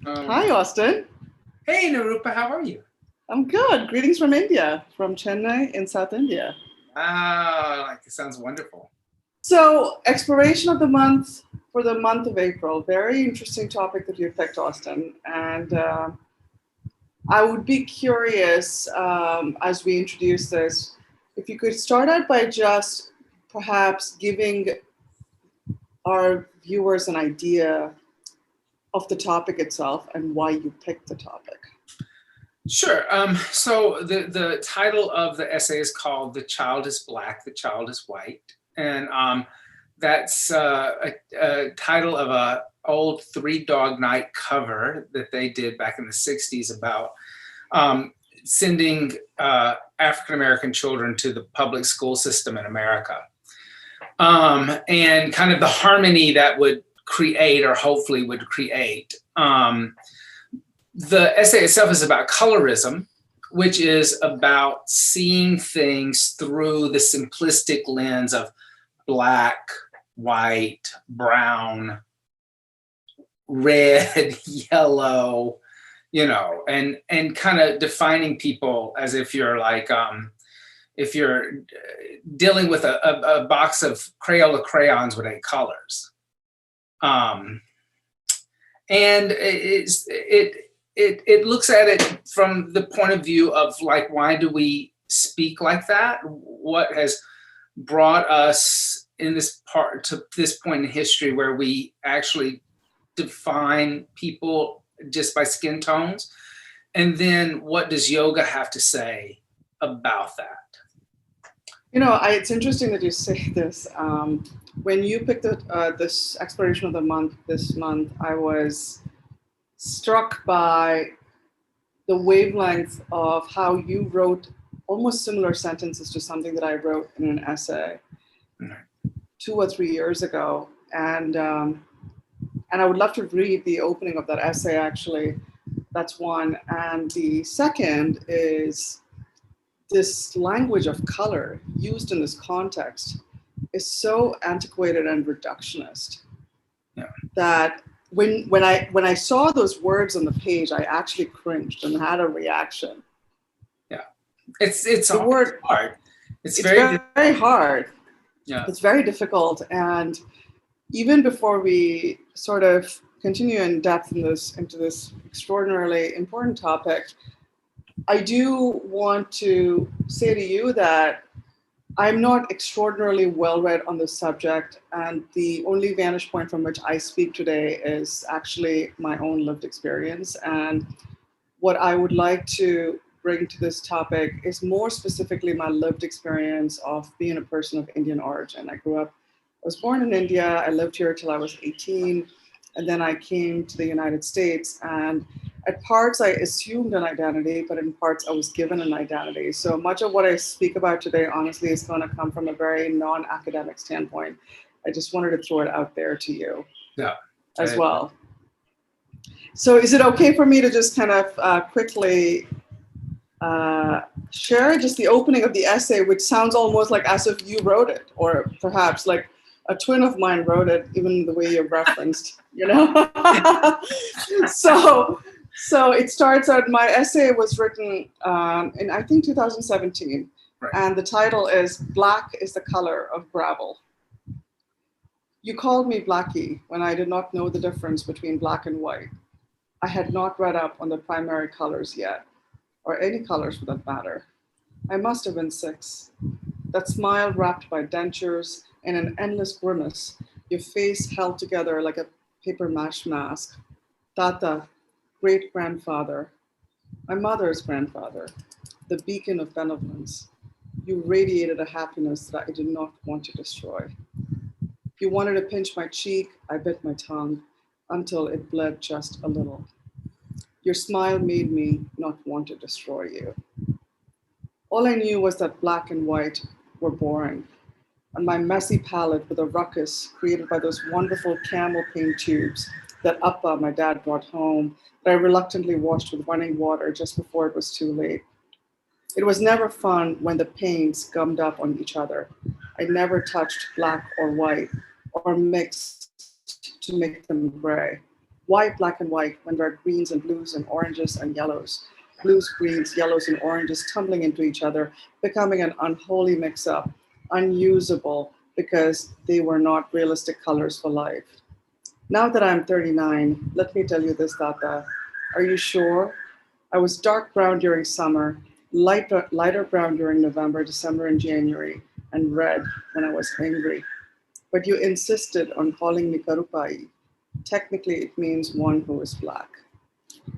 Hi, Austin. Hey, Nirupa, how are you? I'm good. Greetings from India, from Chennai in South India. Ah, like it sounds wonderful. So, exploration of the month for the month of April. Very interesting topic that you picked, Austin. And I would be curious as we introduce this, if you could start out by just perhaps giving our viewers an idea of the topic itself and why you picked the topic. Sure. So the title of the essay is called "The Child is Black, the Child is White," and that's a title of a old Three Dog Night cover that they did back in the '60s about sending African American children to the public school system in America, and kind of the harmony that would create, or hopefully would create. The essay itself is about colorism, which is about seeing things through the simplistic lens of black, white, brown, red, yellow, and kind of defining people as if you're like, if you're dealing with a box of Crayola crayons with 8 colors. And it looks at it from the point of view of like, why do we speak like that? What has brought us in this part to this point in history where we actually define people just by skin tones? And then what does yoga have to say about that? It's interesting that you say this. When you picked this exploration of the month this month, I was struck by the wavelength of how you wrote almost similar sentences to something that I wrote in an essay 2 or 3 years ago, and I would love to read the opening of that essay. Actually, that's one, and the second is this language of color used in this context is so antiquated and reductionist that when I saw those words on the page, I actually cringed and had a reaction. Yeah, it's hard. It's very hard. Yeah, it's very difficult, and even before we sort of continue in depth into this extraordinarily important topic, I do want to say to you that I'm not extraordinarily well read on this subject, and the only vantage point from which I speak today is actually my own lived experience. And what I would like to bring to this topic is more specifically my lived experience of being a person of Indian origin. I was born in India. I lived here till I was 18, and then I came to the United States. And at parts, I assumed an identity, but in parts, I was given an identity. So much of what I speak about today, honestly, is going to come from a very non-academic standpoint. I just wanted to throw it out there to you as well. So is it okay for me to just kind of quickly share just the opening of the essay, which sounds almost like as if you wrote it, or perhaps like a twin of mine wrote it, even the way you referenced, So it starts out, my essay was written in, I think, 2017. Right. And the title is "Black is the Color of Gravel." You called me Blackie when I did not know the difference between black and white. I had not read up on the primary colors yet, or any colors for that matter. I must have been 6. That smile wrapped by dentures and an endless grimace, your face held together like a paper mache mask. Tata, great-grandfather, my mother's grandfather, the beacon of benevolence. You radiated a happiness that I did not want to destroy. You wanted to pinch my cheek, I bit my tongue until it bled just a little. Your smile made me not want to destroy you. All I knew was that black and white were boring. On my messy palette with a ruckus created by those wonderful camel paint tubes that Appa, my dad, brought home, that I reluctantly washed with running water just before it was too late. It was never fun when the paints gummed up on each other. I never touched black or white or mixed to make them gray. white, black and white, when there are greens and blues and oranges and yellows, blues, greens, yellows and oranges tumbling into each other, becoming an unholy mix-up, unusable because they were not realistic colors for life. Now that I'm 39, let me tell you this, Tata. Are you sure? I was dark brown during summer, lighter brown during November, December, and January, and red when I was angry. But you insisted on calling me Karupai. Technically, it means one who is black.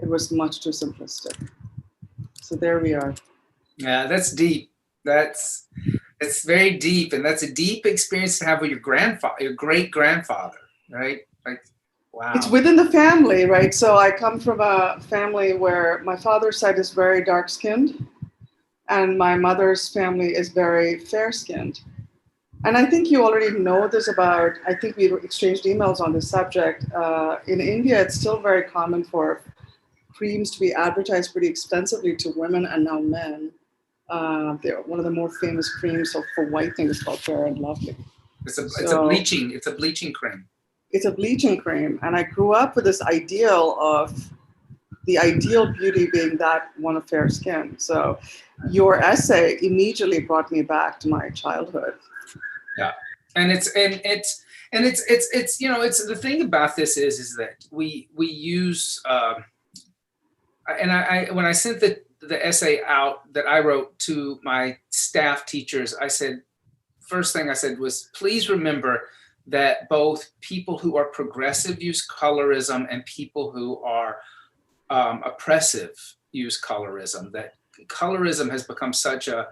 It was much too simplistic. So there we are. Yeah, that's deep. It's very deep, and that's a deep experience to have with your grandfather, your great grandfather, right? Like, wow. It's within the family, right? So I come from a family where my father's side is very dark skinned, and my mother's family is very fair skinned. And I think you already know this about, I think we exchanged emails on this subject. In India, it's still very common for creams to be advertised pretty expensively to women and now men. They're one of the more famous creams for whitening is called Fair and Lovely. It's a bleaching cream. It's a bleaching cream. And I grew up with this ideal of the ideal beauty being that one of fair skin. So your essay immediately brought me back to my childhood. Yeah, and it's you know, it's the thing about this is that we use and I when I sent the essay out that I wrote to my staff teachers, I said, first thing I said was, please remember that both people who are progressive use colorism and people who are oppressive use colorism. That colorism has become such a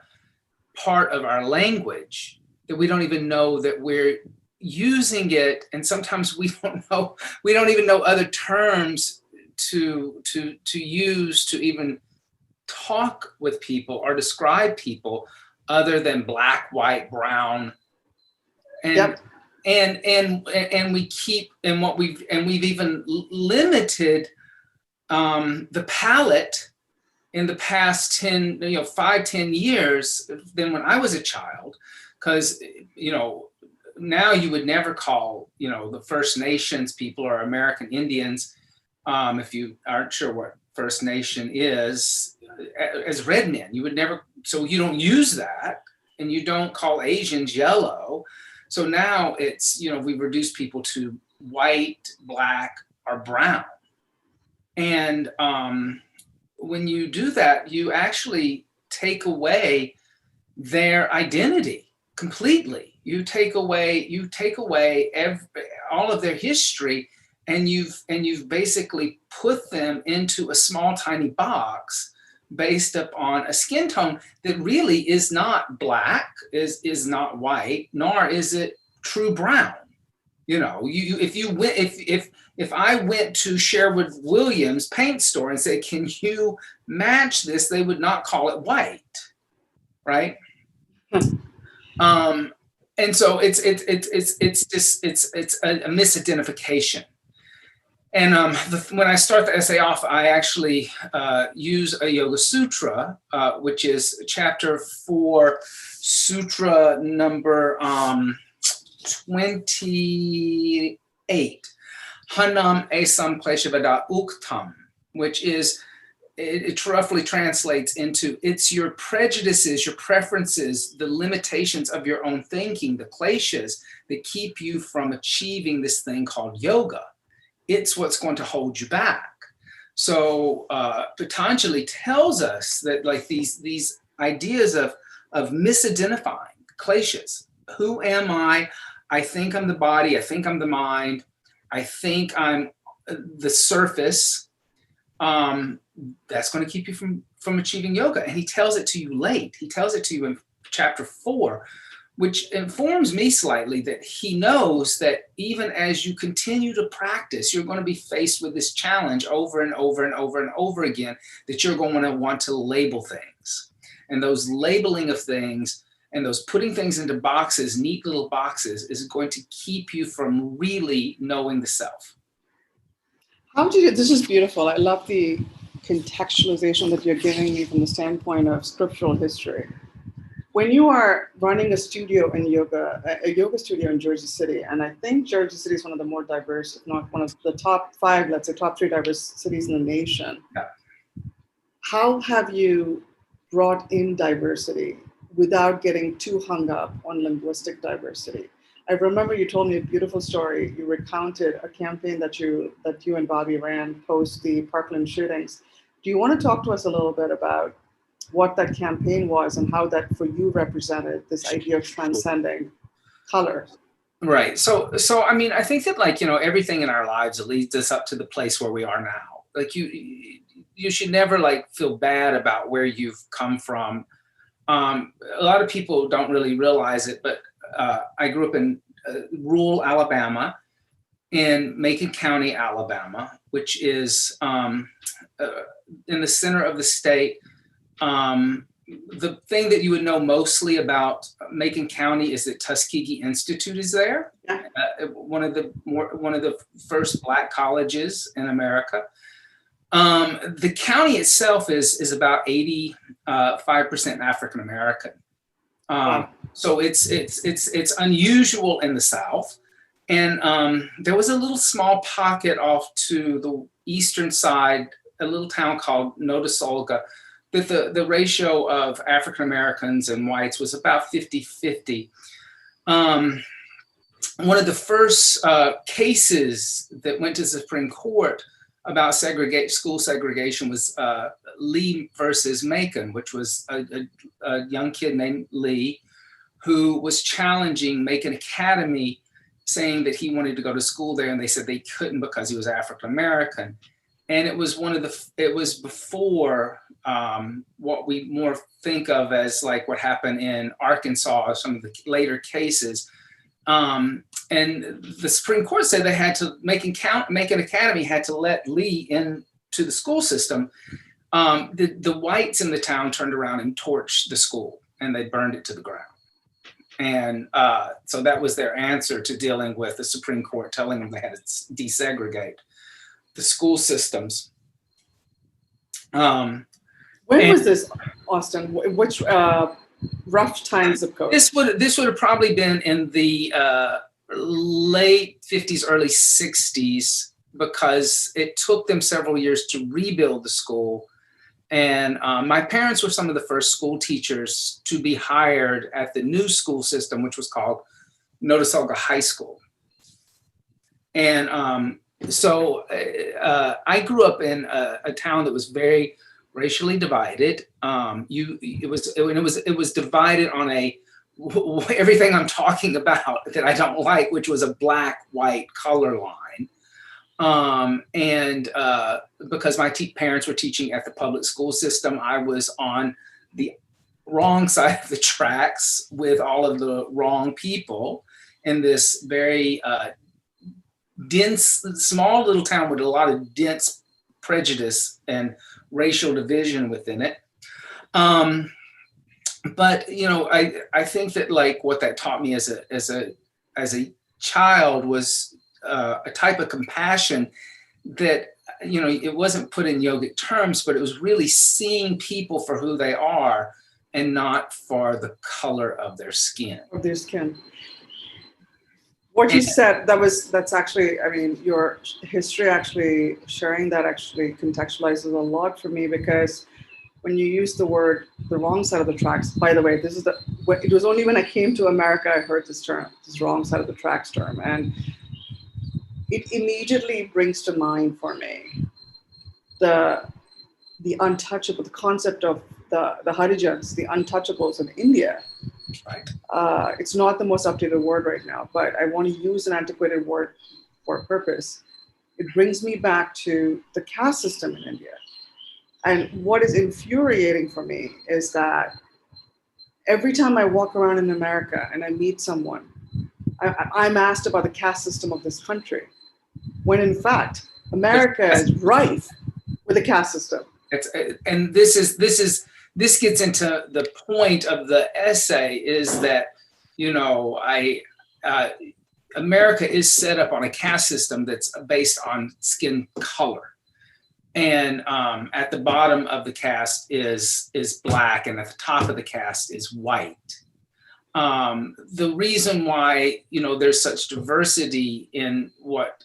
part of our language that we don't even know that we're using it, and sometimes we don't even know other terms to use to even talk with people or describe people other than black, white, brown, and yep. and we keep we've even limited the palette in the past 5-10 years than when I was a child. Because, now you would never call, the First Nations people or American Indians, if you aren't sure what First Nation is, as red men. You would never, so you don't use that, and you don't call Asians yellow. So now it's, we've reduced people to white, black, or brown. And when you do that, you actually take away their identity completely. You take away all of their history, and you've basically put them into a small tiny box based upon a skin tone that really is not black, is not white, nor is it true brown. If I went to Sherwood Williams paint store and said, "Can you match this?" they would not call it white, right? And so it's a misidentification. And when I start the essay off, I actually use a Yoga Sutra, which is chapter 4, sutra number 28, Hanam Esam Kleshavada Uktam, which is, it roughly translates into, it's your prejudices, your preferences, the limitations of your own thinking, the kleshas that keep you from achieving this thing called yoga. It's what's going to hold you back. So Patanjali tells us that, like, these ideas of misidentifying kleshas. Who am I? I think I'm the body. I think I'm the mind. I think I'm the surface. That's going to keep you from achieving yoga. And he tells it to you late. He tells it to you in chapter 4, which informs me slightly that he knows that even as you continue to practice, you're going to be faced with this challenge over and over and over and over again, that you're going to want to label things. And those labeling of things and those putting things into boxes, neat little boxes, is going to keep you from really knowing the self. This is beautiful. I love the contextualization that you're giving me from the standpoint of scriptural history. when you are running a studio in a yoga studio in Jersey City, and I think Jersey City is one of the more diverse, if not one of the top 5, let's say top 3 diverse cities in the nation. Yeah. How have you brought in diversity without getting too hung up on linguistic diversity? I remember you told me a beautiful story. You recounted a campaign that you and Bobby ran post the Parkland shootings. Do you want to talk to us a little bit about what that campaign was and how that for you represented this idea of transcending color? Right. So I mean, I think that, like, you know, everything in our lives leads us up to the place where we are now. Like, you should never like feel bad about where you've come from. A lot of people don't really realize it, but I grew up in rural Alabama, in Macon County, Alabama, which is in the center of the state. The thing that you would know mostly about Macon County is that Tuskegee Institute is there, one of the first Black colleges in America. The county itself is about 85% African American. Wow. So it's unusual in the South. And there was a little small pocket off to the eastern side, a little town called Notasulga, that the ratio of African Americans and whites was about 50-50. One of the first cases that went to the Supreme Court about school segregation was Lee versus Macon, which was a young kid named Lee who was challenging Macon Academy, saying that he wanted to go to school there, and they said they couldn't because he was African American. And it was it was before what we more think of as like what happened in Arkansas or some of the later cases. And the Supreme Court said they had to Macon Academy had to let Lee into the school system. The whites in the town turned around and torched the school, and they burned it to the ground. And so that was their answer to dealing with the Supreme Court telling them they had to desegregate the school systems. When was this, Austin? Which rough time zip code? This would have probably been in the late 50s, early 60s, because it took them several years to rebuild the school. And my parents were some of the first school teachers to be hired at the new school system, which was called Notasulga High School. And so I grew up in a town that was very racially divided. It was divided on everything I'm talking about that I don't like, which was a black-white color line. Because my parents were teaching at the public school system, I was on the wrong side of the tracks with all of the wrong people in this very dense, small little town with a lot of dense prejudice and racial division within it. But you know, I think that like what that taught me as a child was a type of compassion that, you know, it wasn't put in yogic terms, but it was really seeing people for who they are and not for the color of their skin. Of their skin. What you said, that's actually, I mean, your history actually sharing that actually contextualizes a lot for me, because when you use the word the wrong side of the tracks, by the way, it was only when I came to America I heard this term, this wrong side of the tracks term. And it immediately brings to mind for me the untouchable, the concept of the Harijans, the untouchables in India. Right. It's not the most updated word right now, but I want to use an antiquated word for a purpose. It brings me back to the caste system in India. And what is infuriating for me is that every time I walk around in America and I meet someone, I'm asked about the caste system of this country, when in fact, America is rife with a caste system. And this gets into the point of the essay, is that, you know, America is set up on a caste system that's based on skin color. And at the bottom of the cast is black, and at the top of the cast is white. The reason why, there's such diversity in what,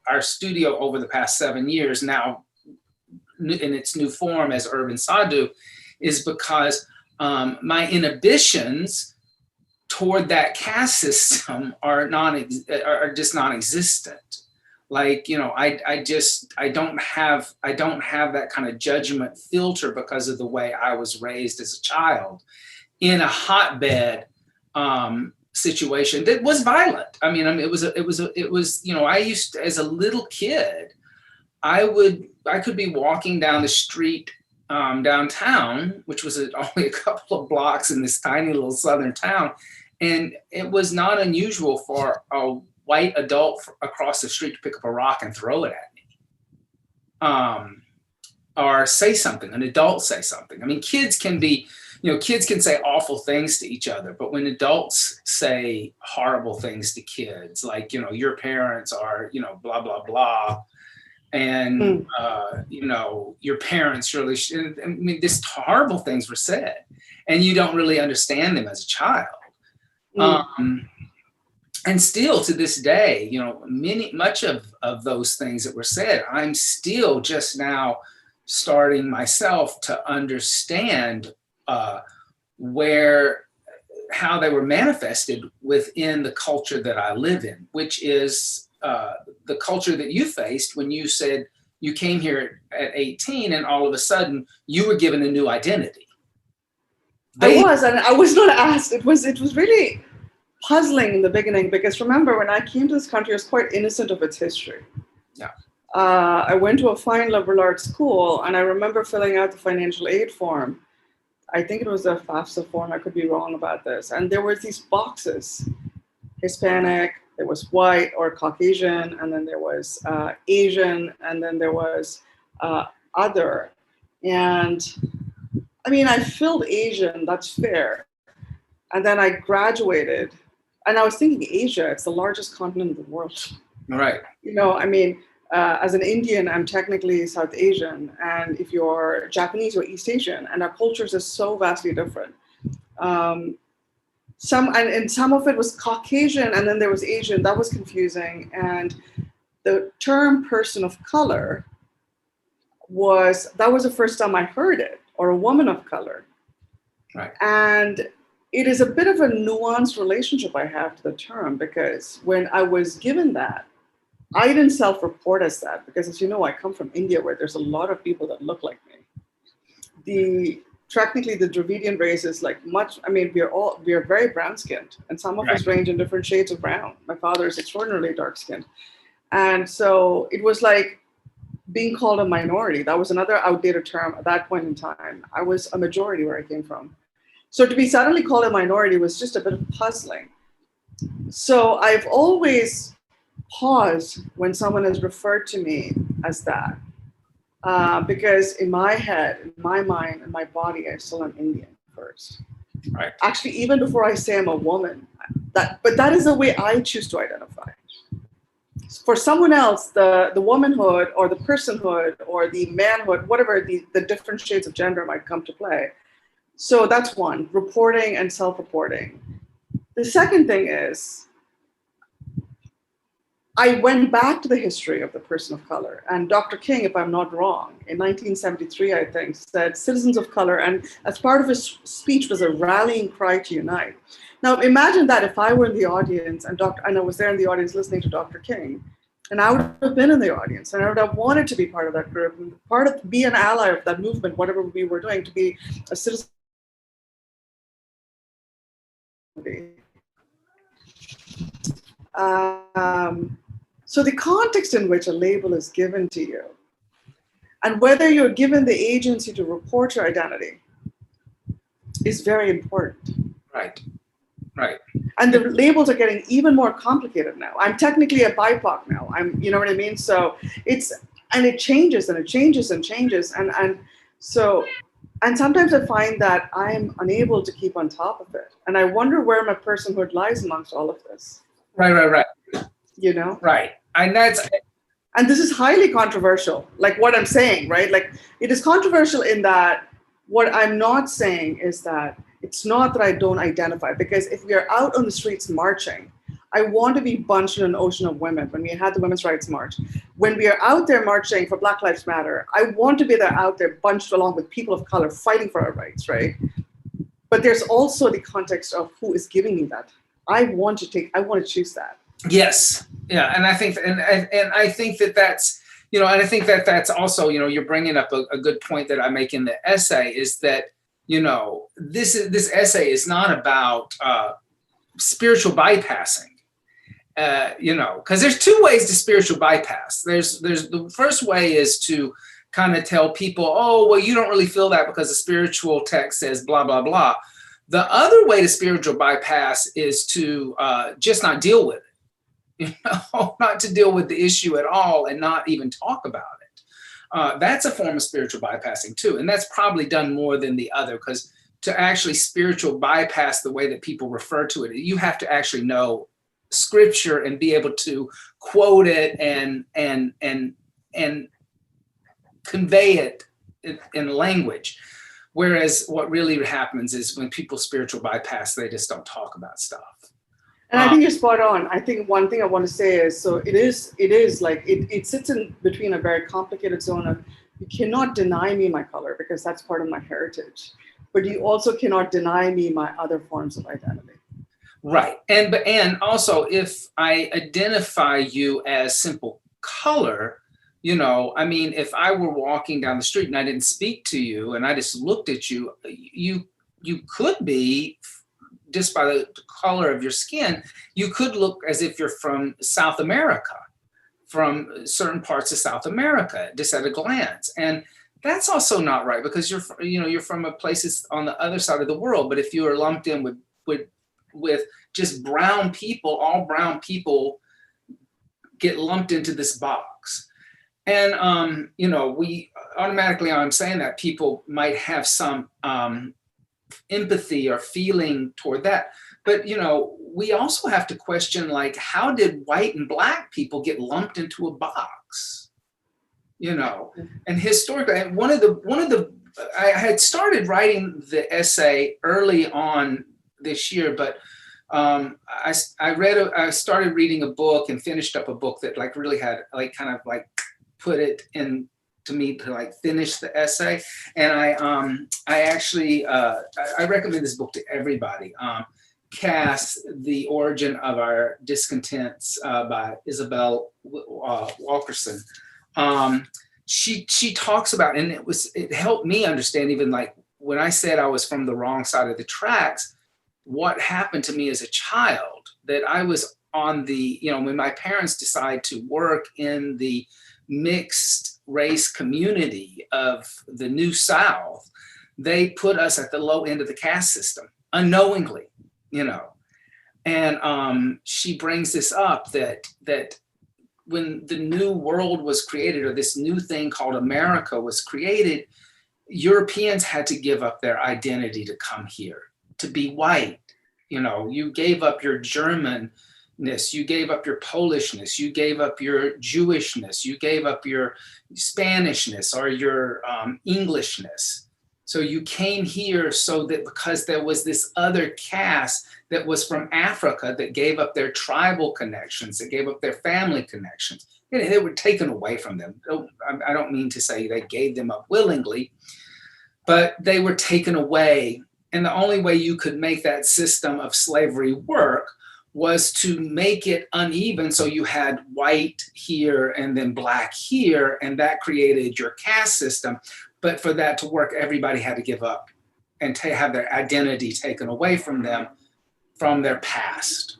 our studio over the past 7 years now in its new form as Urban Sadhu is because my inhibitions toward that caste system are just non-existent. Like, I don't have that kind of judgment filter because of the way I was raised as a child in a hotbed situation that was violent. I mean, it was, I used to, as a little kid, I could be walking down the street downtown, which was only a couple of blocks in this tiny little southern town. And it was not unusual for a white adult across the street to pick up a rock and throw it at me. Or say something, an adult say something. I mean, kids can say awful things to each other, but when adults say horrible things to kids, like, your parents are, blah, blah, blah. And, your parents really, I mean, these horrible things were said and you don't really understand them as a child. And still to this day, much of those things that were said, I'm still just now starting myself to understand how they were manifested within the culture that I live in, which is the culture that you faced when you said you came here at 18 and all of a sudden you were given a new identity. I was, and I was not asked. It was really puzzling in the beginning because remember when I came to this country, I was quite innocent of its history. Yeah. I went to a fine liberal arts school and I remember filling out the financial aid form. I think it was a FAFSA form. I could be wrong about this. And there were these boxes, Hispanic, there was white or Caucasian, and then there was Asian, and then there was other. And I mean, I filled Asian, that's fair. And then I graduated and I was thinking Asia, it's the largest continent in the world. Right. I mean, as an Indian, I'm technically South Asian. And if you're Japanese or East Asian, and our cultures are so vastly different. Some of it was Caucasian, and then there was Asian. That was confusing. And the term person of color was the first time I heard it, or a woman of color. Right. And it is a bit of a nuanced relationship I have to the term, because when I was given that, I didn't self-report as that, because as you know, I come from India where there's a lot of people that look like me. Technically the Dravidian race is we are very brown skinned, and some of us range in different shades of brown. My father is extraordinarily dark skinned. And so it was like being called a minority. That was another outdated term at that point in time. I was a majority where I came from. So to be suddenly called a minority was just a bit puzzling. So I've always paused when someone has referred to me as that. Because in my head, in my mind, in my body, I still am Indian first. Right. Actually, even before I say I'm a woman, but that is the way I choose to identify. For someone else, the womanhood or the personhood or the manhood, whatever the different shades of gender might come to play. So that's one, reporting and self-reporting. The second thing is, I went back to the history of the person of color, and Dr. King, if I'm not wrong, in 1973, I think, said citizens of color, and as part of his speech was a rallying cry to unite. Now imagine that if I were in the audience and I was there in the audience listening to Dr. King, and I would have been in the audience, and I would have wanted to be part of that group, and be an ally of that movement, whatever we were doing, to be a citizen. So the context in which a label is given to you, and whether you're given the agency to report your identity, is very important. Right. Right. And the labels are getting even more complicated now. I'm technically a BIPOC now. You know what I mean? So it changes and it changes and changes. And sometimes I find that I'm unable to keep on top of it. And I wonder where my personhood lies amongst all of this. Right. You know? Right. And And this is highly controversial, like what I'm saying, right? Like it is controversial in that what I'm not saying is that it's not that I don't identify, because if we are out on the streets marching, I want to be bunched in an ocean of women. When we had the Women's Rights March, when we are out there marching for Black Lives Matter, I want to be there out there bunched along with people of color fighting for our rights, right? But there's also the context of who is giving me that. I want to choose that. Yes. Yeah. And I think, and I think that that's, you know, and I think that that's also, you know, you're bringing up a good point that I make in the essay, is that, you know, this essay is not about spiritual bypassing. You know, because there's two ways to spiritual bypass. There's the first way is to kind of tell people, oh, well, you don't really feel that because the spiritual text says blah, blah, blah. The other way to spiritual bypass is to just not deal with it, you know, not to deal with the issue at all and not even talk about it. That's a form of spiritual bypassing too. And that's probably done more than the other, because to actually spiritual bypass the way that people refer to it, you have to actually know scripture and be able to quote it and convey it in language. Whereas what really happens is when people spiritual bypass, they just don't talk about stuff. And I think you're spot on. I think one thing I want to say is, so it is like, it sits in between a very complicated zone of, you cannot deny me my color because that's part of my heritage, but you also cannot deny me my other forms of identity. Right. And also, if I identify you as simple color, you know, I mean, if I were walking down the street and I didn't speak to you and I just looked at you, you could be, just by the color of your skin, you could look as if you're from South America, from certain parts of South America, just at a glance. And that's also not right, because you're from a places on the other side of the world. But if you are lumped in with just brown people, all brown people get lumped into this box. And, you know, we automatically, I'm saying that people might have some empathy or feeling toward that. But, you know, we also have to question, like, how did white and Black people get lumped into a box? You know, and historically, I had started writing the essay early on this year, but I started reading a book and finished up a book that like really had like kind of like put it in to me to like finish the essay. And I actually I recommend this book to everybody. Cass, The Origin of Our Discontents by Isabel Wilkerson. She talks about, and it helped me understand, even like when I said I was from the wrong side of the tracks, what happened to me as a child, that I was on the, you know, when my parents decided to work in the mixed race community of the New South, they put us at the low end of the caste system unknowingly, you know. And she brings this up that when the new world was created, or this new thing called America was created, Europeans had to give up their identity to come here, to be white. You know, you gave up your Germanness, you gave up your Polishness, you gave up your Jewishness, you gave up your Spanishness or your Englishness. So you came here so that because there was this other caste that was from Africa that gave up their tribal connections, that gave up their family connections. They were taken away from them. I don't mean to say they gave them up willingly, but they were taken away. And the only way you could make that system of slavery work was to make it uneven. So you had white here and then Black here, and that created your caste system. But for that to work, everybody had to give up and to have their identity taken away from them, from their past.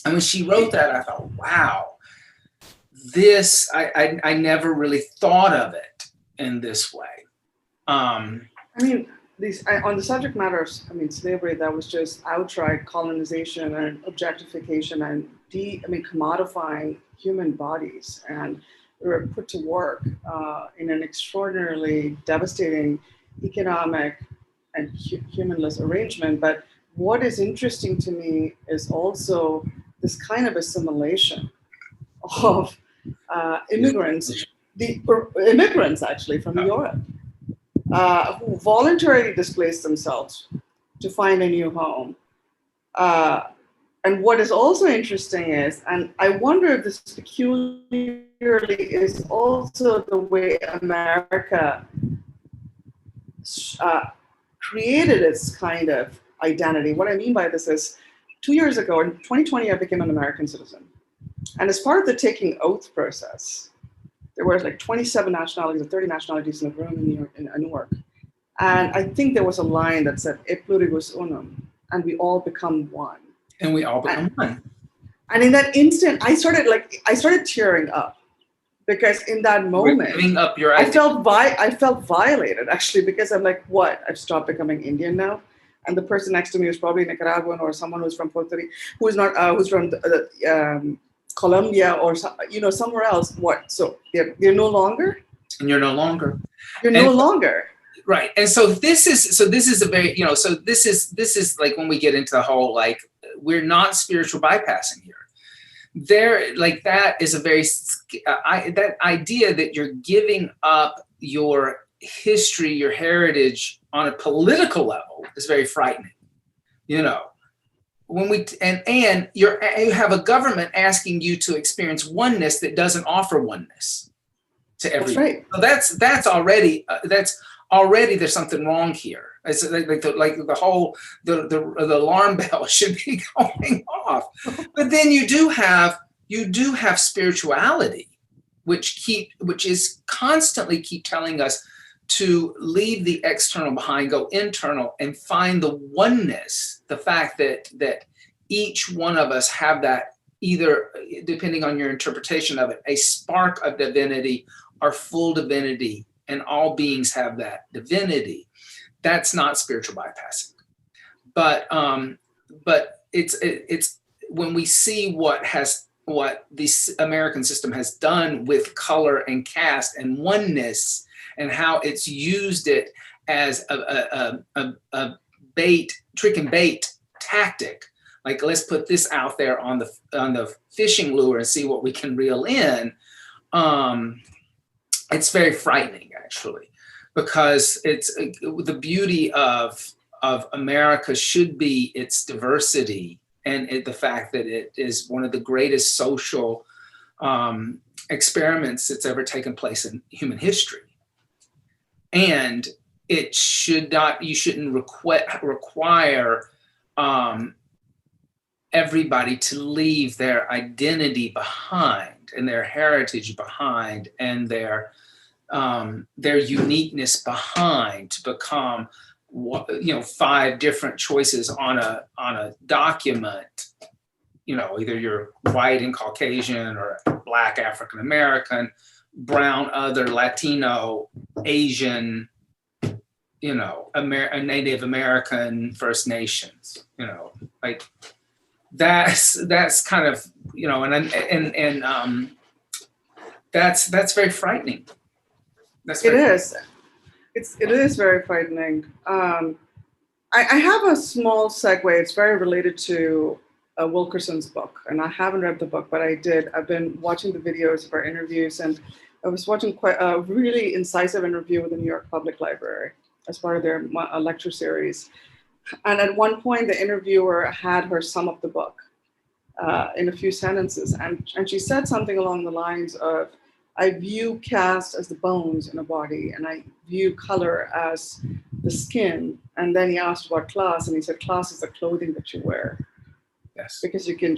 And when she wrote that, I thought, wow, this, I never really thought of it in this way. I mean, on the subject matter of, slavery, that was just outright colonization and objectification and commodifying human bodies. And we were put to work in an extraordinarily devastating economic and humanless arrangement. But what is interesting to me is also this kind of assimilation of immigrants, immigrants actually from Europe, who voluntarily displaced themselves to find a new home. And what is also interesting is, and I wonder if this peculiarly is also the way America created its kind of identity. What I mean by this is, 2 years ago, in 2020, I became an American citizen. And as part of the taking oath process, there were like 27 nationalities or 30 nationalities in the room in Newark. And I think there was a line that said, "E pluribus unum," and we all become one. And we all become one. And in that instant, I started tearing up, because in that moment, giving up your I felt violated, actually, because I'm like, what? I've stopped becoming Indian now, and the person next to me is probably Nicaraguan or someone who's from Puerto Rico, who's from Colombia or somewhere else. What? So they're no longer. And you're no longer. You're no longer. Right. And so this is a very, this is like when we get into the whole, like, we're not spiritual bypassing here. There, like, that is a very, that idea that you're giving up your history, your heritage on a political level is very frightening. When and you have a government asking you to experience oneness that doesn't offer oneness to everyone. That's right. So that's already there's something wrong here. It's like the alarm bell should be going off. But then you do have spirituality, which is constantly keep telling us to leave the external behind, go internal, and find the oneness. The fact that each one of us have that, either, depending on your interpretation of it, a spark of divinity or full divinity, and all beings have that divinity. That's not spiritual bypassing. But it's when we see what this American system has done with color and caste and oneness, and how it's used it as a trick and bait tactic. Like, let's put this out there on the fishing lure and see what we can reel in. It's very frightening, actually, because it's the beauty of America should be its diversity, and the fact that it is one of the greatest social experiments that's ever taken place in human history. And it should not, you shouldn't require everybody to leave their identity behind and their heritage behind and their uniqueness behind to become 5 different choices on a document. Either you're white and Caucasian, or Black, African American, brown, other, Latino, Asian, Native American, First Nations, like that's kind of, and that's very frightening. It is very frightening. I have a small segue. It's very related to Wilkerson's book, and I haven't read the book, but I did. I've been watching the videos of our interviews, and I was watching quite a really incisive interview with the New York Public Library as part of their lecture series. And at one point, the interviewer had her sum up the book in a few sentences, and she said something along the lines of, "I view caste as the bones in a body, and I view color as the skin." And then he asked about class, and he said, "Class is the clothing that you wear." Yes. Because you can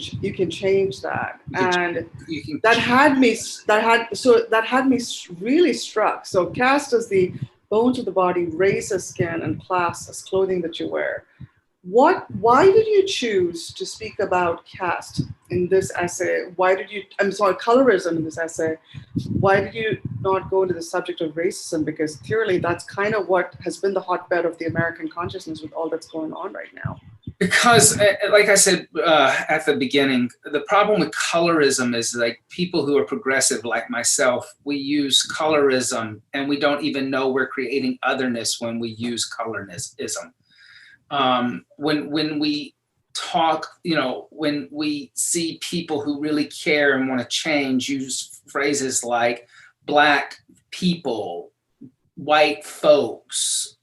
change that, that had me really struck. So caste as the bones of the body, race as skin, and class as clothing that you wear. Why did you choose to speak about caste in this essay? Colorism in this essay. Why did you not go into the subject of racism? Because clearly that's kind of what has been the hotbed of the American consciousness with all that's going on right now. Because, like I said at the beginning, the problem with colorism is, like, people who are progressive like myself, we use colorism and we don't even know we're creating otherness when we use colorism. When we talk, when we see people who really care and want to change, use phrases like Black people, white folks,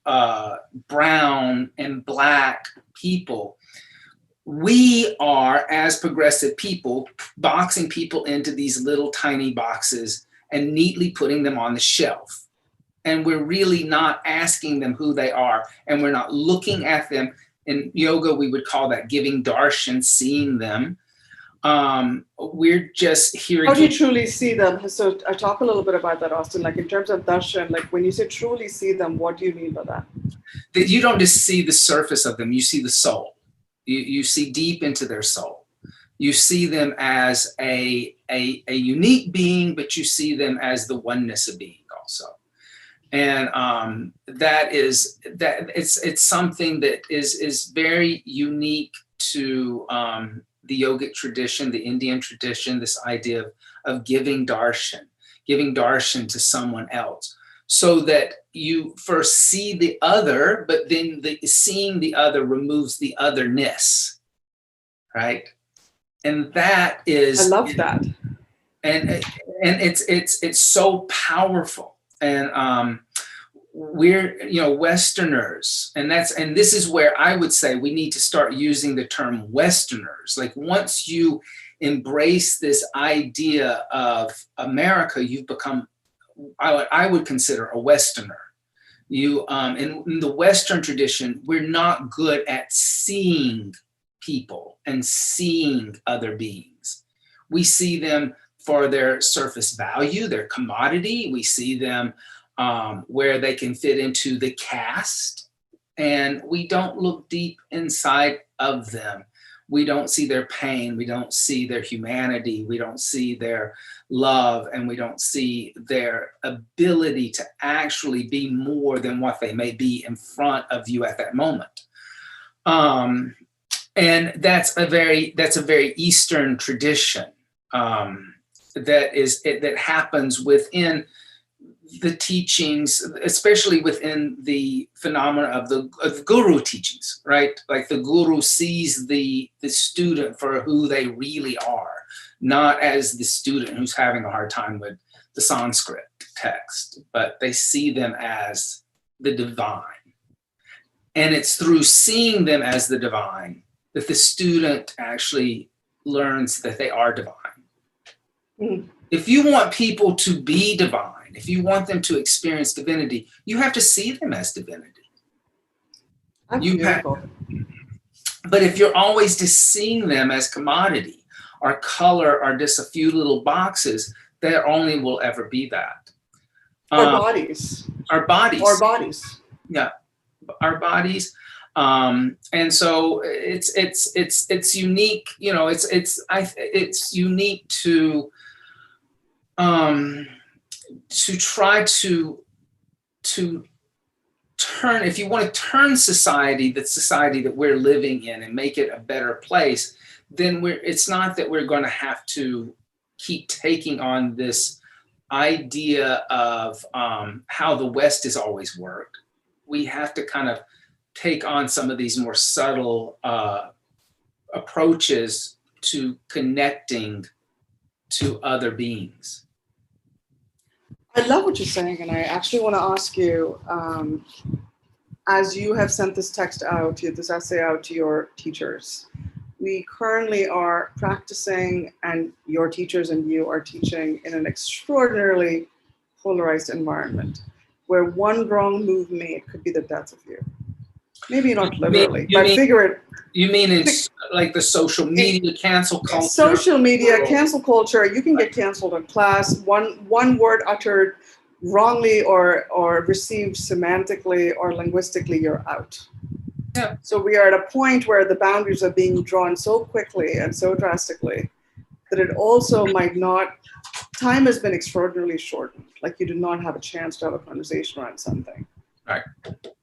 brown and Black people. We are, as progressive people, boxing people into these little tiny boxes and neatly putting them on the shelf. And we're really not asking them who they are, and we're not looking at them. In yoga, we would call that giving darshan, seeing them. We're just hearing. How do you truly see them? So I talk a little bit about that, Austin. Like in terms of darshan, like when you say truly see them, what do you mean by that? That you don't just see the surface of them, you see the soul. You see deep into their soul. You see them as a unique being, but you see them as the oneness of being also. And it's something that is very unique to the yogic tradition, the Indian tradition, this idea of giving darshan to someone else, so that you first see the other, but then seeing the other removes the otherness, right? And that is, I love that. And it's so powerful. And we're, Westerners, and this is where I would say we need to start using the term Westerners. Like once you embrace this idea of America, you've become, I would consider a Westerner. In the Western tradition, we're not good at seeing people and seeing other beings. We see them for their surface value, their commodity. We see them where they can fit into the caste, and we don't look deep inside of them. We don't see their pain, we don't see their humanity, we don't see their love, and we don't see their ability to actually be more than what they may be in front of you at that moment. And that's a very Eastern tradition that happens within the teachings, especially within the phenomena of the guru teachings, right? Like the guru sees the student for who they really are, not as the student who's having a hard time with the Sanskrit text, but they see them as the divine. And it's through seeing them as the divine that the student actually learns that they are divine. Mm. If you want people to be divine, if you want them to experience divinity, you have to see them as divinity. But if you're always just seeing them as commodity or color or just a few little boxes, there only will ever be that. Our bodies. Our bodies. Our bodies. Yeah, our bodies. And so it's unique. It's unique to try to turn, if you want to turn society, the society that we're living in, and make it a better place, then it's not that we're going to have to keep taking on this idea of how the West has always worked. We have to kind of take on some of these more subtle approaches to connecting to other beings. I love what you're saying, and I actually want to ask you, as you have sent this text out, this essay out to your teachers, we currently are practicing, and your teachers and you are teaching in an extraordinarily polarized environment, where one wrong move made could be the death of you. Maybe not literally, but figure it. You mean it's like the social media cancel culture? Social media, cancel culture. You can get canceled in class. One word uttered wrongly or received semantically or linguistically, you're out. Yeah. So we are at a point where the boundaries are being drawn so quickly and so drastically that it also might not, time has been extraordinarily shortened. Like you do not have a chance to have a conversation around something. Right.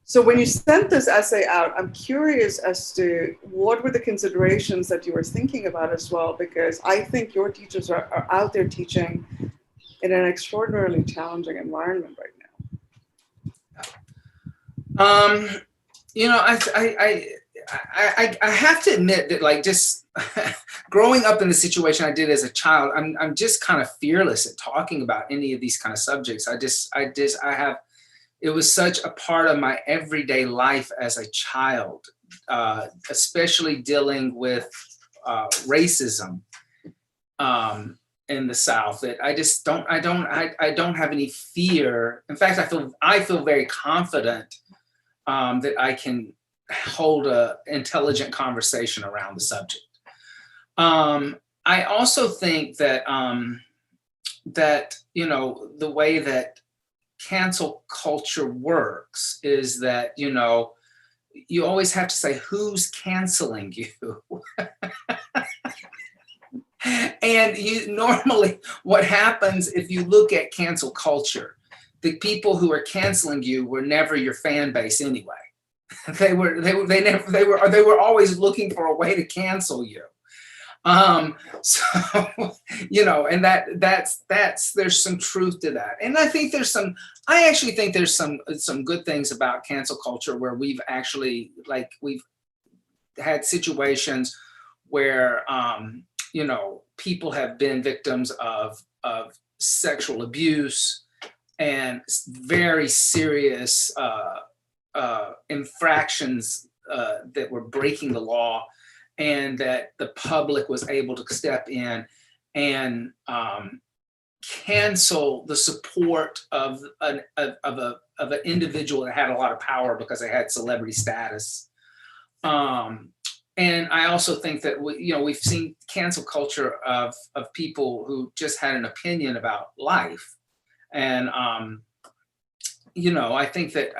So when you sent this essay out, I'm curious as to what were the considerations that you were thinking about as well, because I think your teachers are out there teaching in an extraordinarily challenging environment right now. I have to admit that, like, just growing up in the situation I did as a child, I'm just kind of fearless at talking about any of these kind of subjects. It was such a part of my everyday life as a child, especially dealing with racism in the South, that I don't have any fear. In fact, I feel very confident that I can hold a intelligent conversation around the subject. I also think that that, you know, the way that cancel culture works is that, you know, you always have to say, who's canceling you? And normally what happens if you look at cancel culture, the people who are canceling you were never your fan base anyway. They were always looking for a way to cancel you. So, you know, and that's there's some truth to that. And I actually think there's some good things about cancel culture, where we've had situations where, you know, people have been victims of sexual abuse and very serious infractions that were breaking the law, and that the public was able to step in and cancel the support of an individual that had a lot of power because they had celebrity status. And I also think that we've seen cancel culture of people who just had an opinion about life, and you know, I think that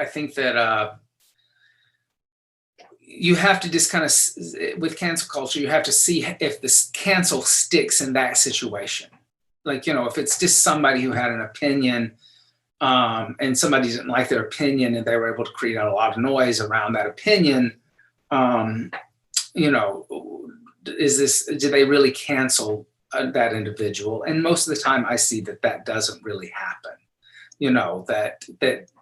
you have to just kind of, with cancel culture, you have to see if this cancel sticks in that situation. Like, you know, if it's just somebody who had an opinion, and somebody didn't like their opinion, and they were able to create a lot of noise around that opinion, you know, do they really cancel that individual? And most of the time I see that doesn't really happen. You know, that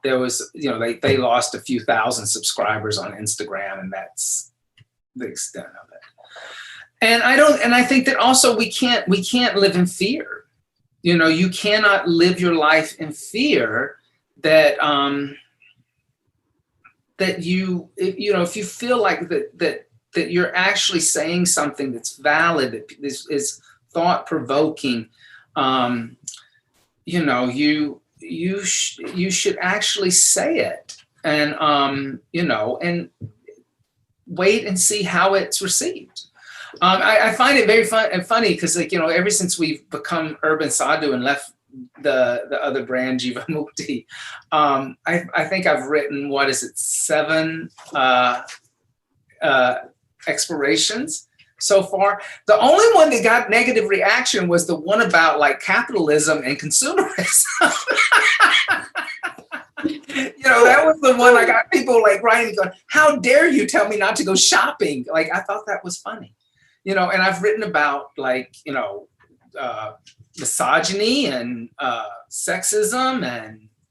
there was, you know, they lost a few thousand subscribers on Instagram, and that's the extent of it. And I think that also we can't live in fear. You know, you cannot live your life in fear that that if you feel like that you're actually saying something that's valid, that is thought-provoking, you know, you should actually say it, and you know, and wait and see how it's received. I find it very funny because, like, you know, ever since we've become Urban Sadhu and left the other brand, Jiva Mukti, I think I've written, 7 explorations so far. The only one that got negative reaction was the one about, like, capitalism and consumerism. You know, that was the one I got people, like, writing, going, how dare you tell me not to go shopping? Like, I thought that was funny. You know, and I've written about, like, you know, misogyny and sexism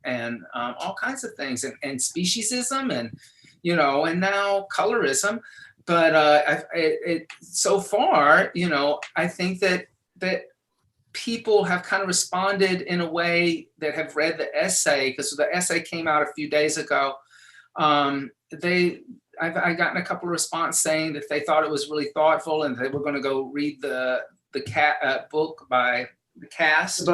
and all kinds of things, and speciesism, and, you know, and now colorism. But so far, you know, I think that people have kind of responded in a way that have read the essay, because the essay came out a few days ago. I've gotten a couple of responses saying that they thought it was really thoughtful, and they were going to go read the book by the cast,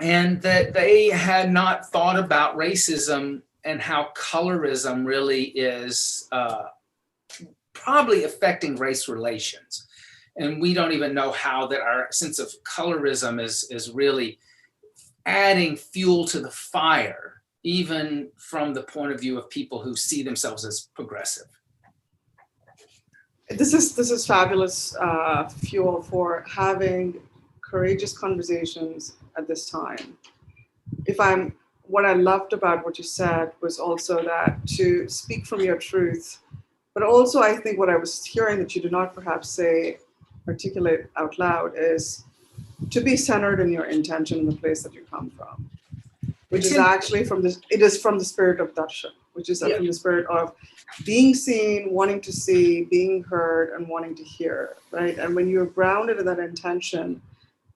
and that they had not thought about racism and how colorism really is probably affecting race relations. And we don't even know how that our sense of colorism is really adding fuel to the fire, even from the point of view of people who see themselves as progressive. This is fabulous fuel for having courageous conversations at this time. What I loved about what you said was also that to speak from your truth, but also I think what I was hearing that you do not perhaps articulate out loud is to be centered in your intention in the place that you come from, which is actually from the spirit of darshan, which is from the spirit of being seen, wanting to see, being heard, and wanting to hear, right? And when you're grounded in that intention,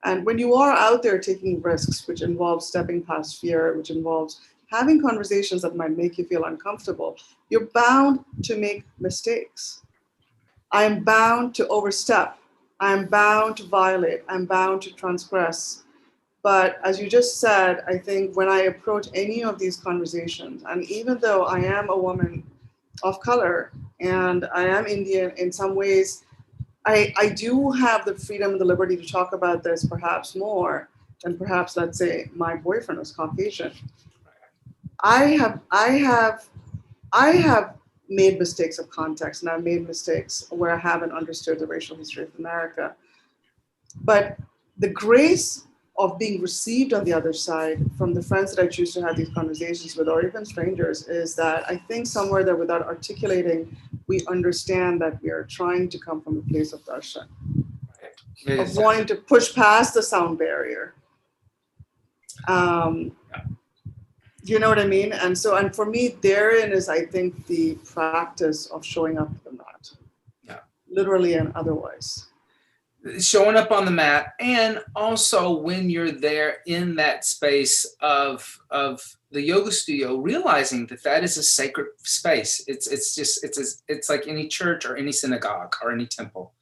and when you are out there taking risks, which involves stepping past fear, which involves having conversations that might make you feel uncomfortable, you're bound to make mistakes. I am bound to overstep. I am bound to violate. I'm bound to transgress. But as you just said, I think when I approach any of these conversations, and even though I am a woman of color and I am Indian in some ways, I do have the freedom and the liberty to talk about this perhaps more than perhaps, let's say, my boyfriend was Caucasian. I have made mistakes of context, and I've made mistakes where I haven't understood the racial history of America. But the grace of being received on the other side from the friends that I choose to have these conversations with, or even strangers, is that I think somewhere there, without articulating, we understand that we are trying to come from a place of darshan, of wanting to push past the sound barrier. You know what I mean? And so, and for me, therein is, I think, the practice of showing up to the mat, literally and otherwise. Showing up on the mat, and also when you're there in that space of the yoga studio, realizing that that is a sacred space. It's like any church or any synagogue or any temple,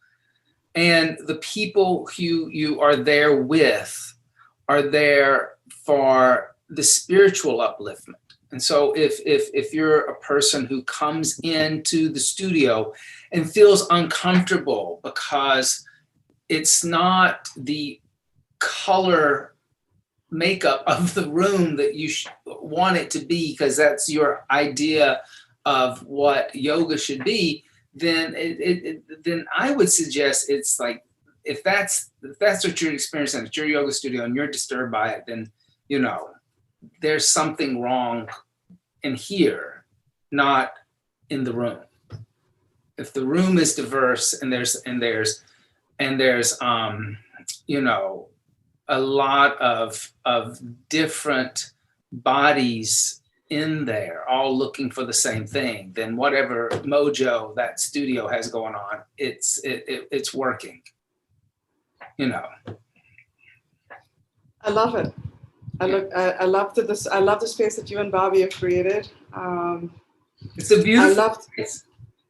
and the people who you are there with are there for the spiritual upliftment. And so if you're a person who comes into the studio and feels uncomfortable because it's not the color makeup of the room that you want it to be, because that's your idea of what yoga should be, then then I would suggest it's like, if that's what you're experiencing at your yoga studio and you're disturbed by it, then there's something wrong in here, not in the room. If the room is diverse and there's a lot of different bodies in there, all looking for the same thing, then whatever mojo that studio has going on, it's working. I love it. I love the space that you and Bobby have created. It's a beautiful space.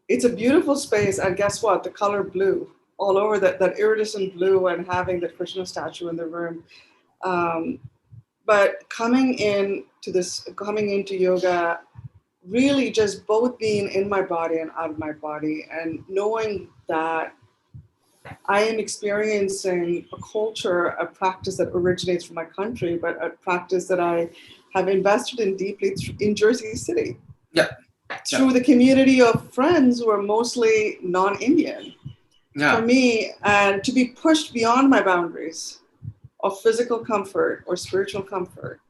It's a beautiful space, and guess what? The color blue all over, that iridescent blue, and having the Krishna statue in the room. But coming into yoga, really just both being in my body and out of my body, and knowing that I am experiencing a culture, a practice that originates from my country, but a practice that I have invested in deeply in Jersey City. Yeah. Through the community of friends who are mostly non-Indian. For me, and to be pushed beyond my boundaries of physical comfort or spiritual comfort,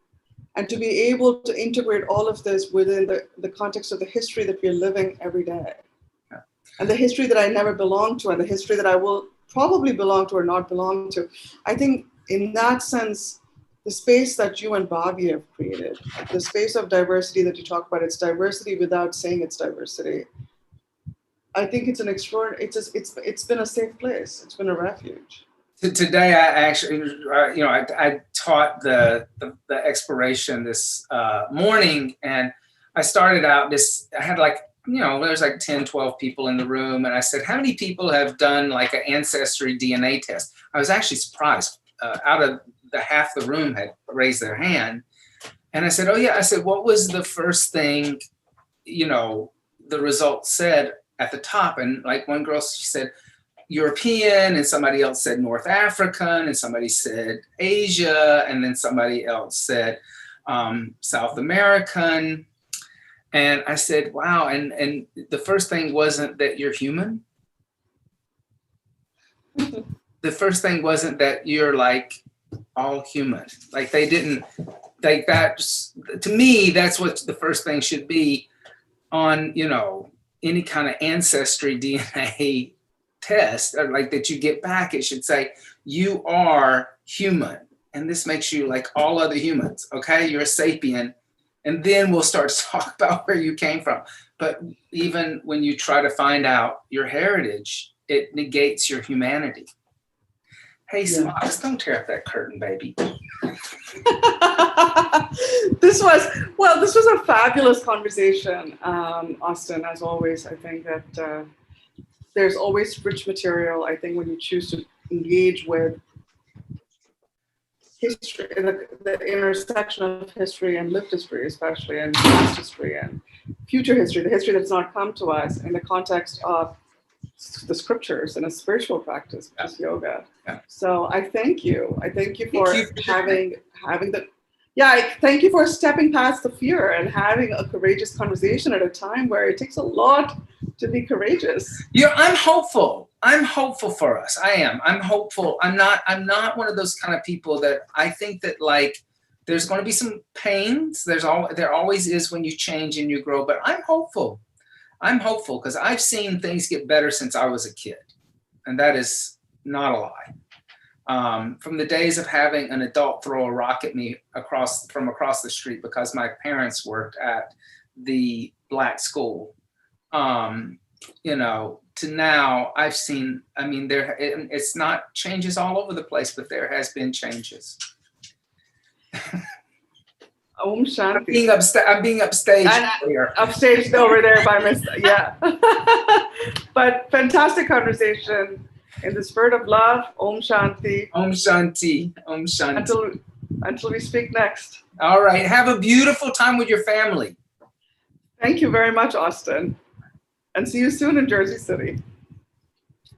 and to be able to integrate all of this within the context of the history that we're living every day. And the history that I never belonged to, and the history that I will probably belong to or not belong to. I think in that sense, the space that you and Bobby have created, the space of diversity that you talk about, it's diversity without saying it's diversity. I think it's an extraordinary, it's been a safe place. It's been a refuge. Today, I actually, I taught the exploration this morning, and I started out I had there's like 10, 12 people in the room. And I said, how many people have done like an ancestry DNA test? I was actually surprised. Out of the half the room had raised their hand. And I said, oh yeah. I said, what was the first thing, the results said at the top? And like one girl, she said European, and somebody else said North African, and somebody said Asia, and then somebody else said South American. And I said, wow. And the first thing wasn't that you're human. The first thing wasn't that you're like all human. Like they didn't, like that, to me, that's what the first thing should be on, any kind of ancestry DNA test, or like that you get back. It should say, you are human. And this makes you like all other humans. Okay. You're a sapien. And then we'll start to talk about where you came from. But even when you try to find out your heritage, it negates your humanity. Hey, Smox, don't tear up that curtain, baby. This was a fabulous conversation, Austin, as always. I think that there's always rich material, I think, when you choose to engage with history, the intersection of history and lived history, especially, and past history and future history, the history that's not come to us in the context of the scriptures and a spiritual practice, which is yoga. Yeah. So I thank you. I thank you for having the, I thank you for stepping past the fear and having a courageous conversation at a time where it takes a lot to be courageous. Yeah, I'm hopeful. I'm hopeful for us. I am. I'm hopeful. I'm not one of those kind of people that I think that like there's going to be some pains. There always is when you change and you grow, but I'm hopeful. I'm hopeful because I've seen things get better since I was a kid. And that is not a lie. From the days of having an adult throw a rock at me from across the street because my parents worked at the black school, you know, to now I've seen, I mean, it's not changes all over the place, but there has been changes. Om Shanti. I'm being upstaged here. Upstaged over there by Miss, yeah. But fantastic conversation in the spirit of love. Om Shanti. Om Shanti. Om Shanti. Until we speak next. All right. Have a beautiful time with your family. Thank you very much, Austin. And see you soon in Jersey City.